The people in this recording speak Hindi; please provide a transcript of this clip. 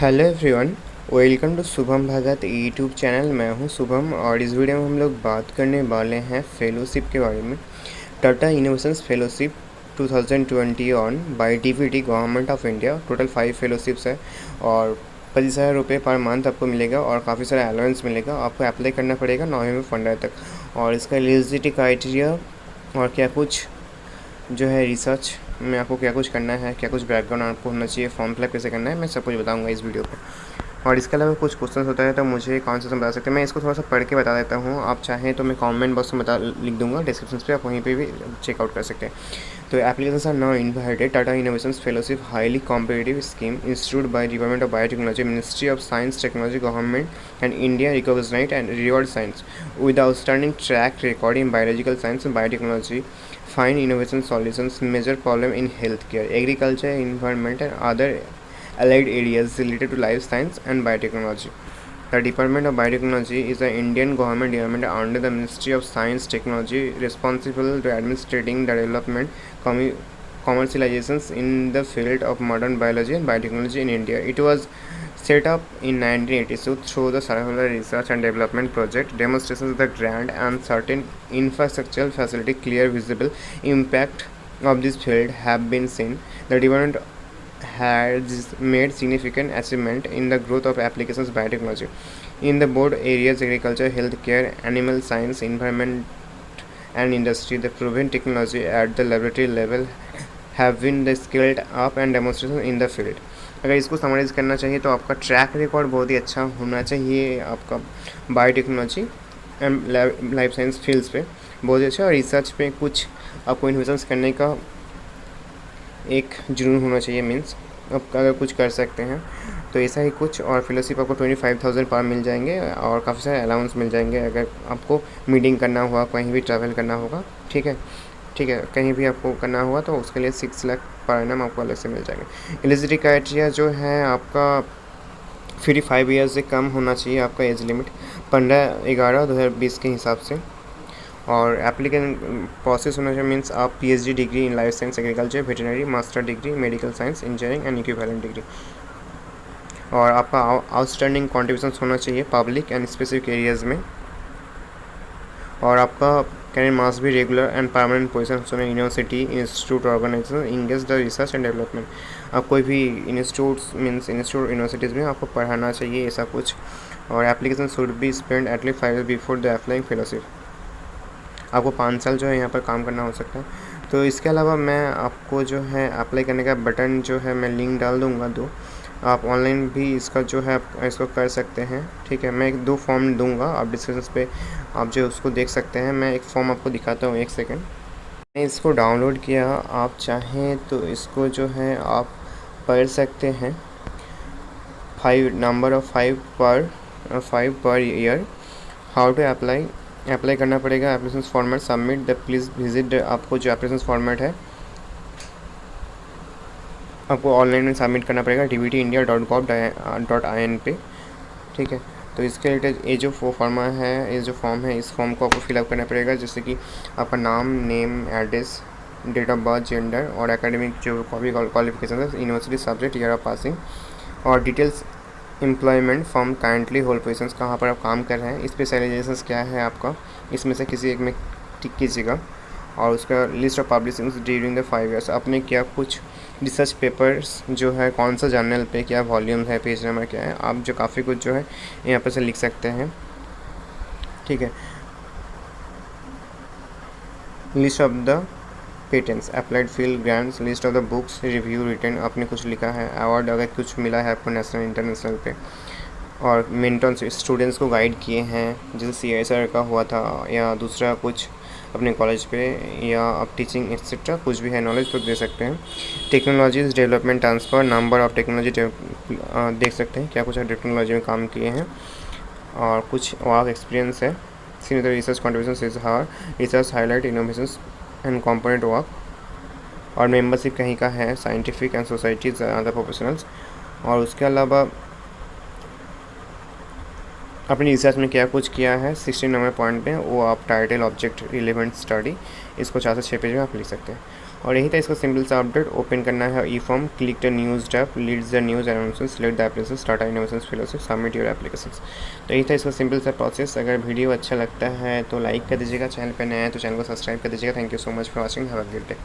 Hello everyone, welcome to Shubham Bhagat YouTube channel. मैं हूं शुभम और इस वीडियो में हम लोग बात करने वाले हैं फेलोशिप के बारे में। Tata innovations fellowship 2020 on by DPT government of India. Total 5 fellowships है और 25,000 रुपये पर मंथ आपको मिलेगा और काफ़ी सारा अलाउंस मिलेगा। आपको अप्लाई करना पड़ेगा नवंबर 15 तक। और इसका एलिजिबिलिटी क्राइटेरिया और क्या कुछ जो है रिसर्च में आपको क्या कुछ करना है, क्या कुछ बैकग्राउंड आपको होना चाहिए, फॉर्म फिलअप कैसे करना है, मैं सब कुछ बताऊंगा इस वीडियो पर। और इसके अलावा कुछ क्वेश्चन होता है तो मुझे कौन सा बता सकते हैं, मैं इसको थोड़ा सा पढ़ के बता देता हूँ। आप चाहें तो मैं कमेंट बॉक्स में लिख दूंगा डिस्क्रिप्शन पे, आप वहीं पे भी चेकआउट कर सकते हैं। तो applications are now invited. Tata innovations fellowship highly competitive scheme institute by department of biotechnology, ministry of science technology, government and India recognised and reward science with outstanding track record in biological science and biotechnology, find innovation solutions, major problem in healthcare, agriculture, environment, and other allied areas related to life science and biotechnology. The Department of Biotechnology is an Indian government department under the Ministry of Science Technology, responsible to administrating the development, commercializations in the field of modern biology and biotechnology in India. It was set up in 1982 through the Circular Research and Development Project. Demonstrations of the grant and certain infrastructural facility clear visible impact of this field have been seen. The department has made significant achievement in the growth of applications of biotechnology in the board areas agriculture, healthcare, animal science, environment and industry. The proven technology at the laboratory level have been scaled up and demonstration in the field. अगर इसको समराइज़ करना चाहिए तो आपका ट्रैक रिकॉर्ड बहुत ही अच्छा होना चाहिए, आपका biotechnology and life science fields पे बहुत ही अच्छा, और रिसर्च पे कुछ आपको इन्वेस्टमेंट्स करने का एक जुनून होना चाहिए। मीन्स आप अगर कुछ कर सकते हैं तो ऐसा ही कुछ। और फेलोशिप आपको 25,000 पर मिल जाएंगे और काफ़ी सारे अलाउंस मिल जाएंगे अगर आपको मीटिंग करना हुआ, कहीं भी ट्रैवल करना होगा। ठीक है, कहीं भी आपको करना हुआ तो उसके लिए 6 लाख पर एनम आपको अलग से मिल जाएंगे। एलिजिबिलिटी क्राइटेरिया जो है आपका 55 ईयर्स से कम होना चाहिए आपका एज लिमिट 15/11/2020 के हिसाब से। और एप्लीकेंट प्रोसेस होना चाहिए, मीन्स आप PhD degree in life science, agriculture, veterinary, master degree, medical science, engineering and equivalent degree. और आपका आउटस्टैंडिंग कॉन्ट्रीब्यूशन होना चाहिए पब्लिक एंड स्पेसिफिक एरियाज़ में। और आपका कैन मास भी regular and permanent position university, institute, organisation engage the research and development. आप कोई भी इंस्टीट्यूट्स मीन्स इंस्टीट्यूट यूनिवर्सिटीज़ में आपको पढ़ाना चाहिए ऐसा कुछ। और application should be spend at least 5 year before the applying fellowship. आपको 5 साल जो है यहाँ पर काम करना हो सकता है। तो इसके अलावा मैं आपको जो है अप्लाई करने का बटन जो है मैं लिंक डाल दूँगा 2, आप ऑनलाइन भी इसका जो है इसको कर सकते हैं। ठीक है, मैं 2 फॉर्म दूंगा, आप डिस्क्रिप्शन पे आप जो उसको देख सकते हैं। मैं एक फॉर्म आपको दिखाता हूँ, 1 सेकेंड। मैंने इसको डाउनलोड किया, आप चाहें तो इसको जो है आप पढ़ सकते हैं। 5 per year. How to apply करना पड़ेगा। Application format submit the please visit. आपको जो एप्लीकेशन फॉर्मेट है आपको ऑनलाइन में सबमिट करना पड़ेगा dbtindia.gov.in पे। ठीक है, तो इसके रिलेटेड ये जो फॉर्म है, इस फॉर्म को आपको फिलअप करना पड़ेगा, जैसे कि आपका नाम, name, address, date of birth, gender और एकेडमिक जो क्वालिफिकेशन है, university, subject, year of passing और details, employment form, kindly hold positions, कहाँ पर आप काम कर रहे हैं, स्पेशलाइजेशंस क्या है आपका, इसमें से किसी एक में टिक कीजिएगा। और उसका list of publishings during the 5 years, आपने क्या कुछ रिसर्च पेपर्स जो है कौन सा जर्नल पे, क्या वॉल्यूम है, पेज नंबर क्या है, आप जो काफ़ी कुछ जो है यहाँ पर से लिख सकते हैं। ठीक है, list of the patents, applied field, grants, list of the books review return, आपने कुछ लिखा है, अवार्ड अगर कुछ मिला है आपको नेशनल इंटरनेशनल पे, और मेंटर्स स्टूडेंट्स को गाइड किए हैं जैसे CSR का हुआ था, या दूसरा कुछ अपने कॉलेज पे, या आप टीचिंग एक्सेट्रा कुछ भी है नॉलेज तो दे सकते हैं। Technologies development transfer, number of technology देख सकते हैं क्या कुछ टेक्नोलॉजी में काम किए हैं, और कुछ वर्क एक्सपीरियंस है। सीनियर रिसर्च कॉन्ट्रीब्यूशन इज हार research highlight innovations and component work, और मेंबरशिप कहीं का है, scientific and societies other professionals. और उसके अलावा अपनी रिसर्च में क्या कुछ किया है 16 नंबर पॉइंट में, वो आप टाइटल, ऑब्जेक्ट, रिलेवेंट स्टडी, इसको 4 से 6 पेज में आप लिख सकते हैं। और यही था इसका सिंपल सा अपडेट। ओपन करना है e form, click the news tab, leads the news announcement, select the application, Tata innovations fellowship, submit your applications. तो यही था इसका सिंपल सा प्रोसेस। अगर वीडियो अच्छा लगता है तो लाइक कर दीजिएगा, चैनल पर नया है तो चैनल को सब्सक्राइब कर दीजिएगा। Thank you so much for watching, have a good day.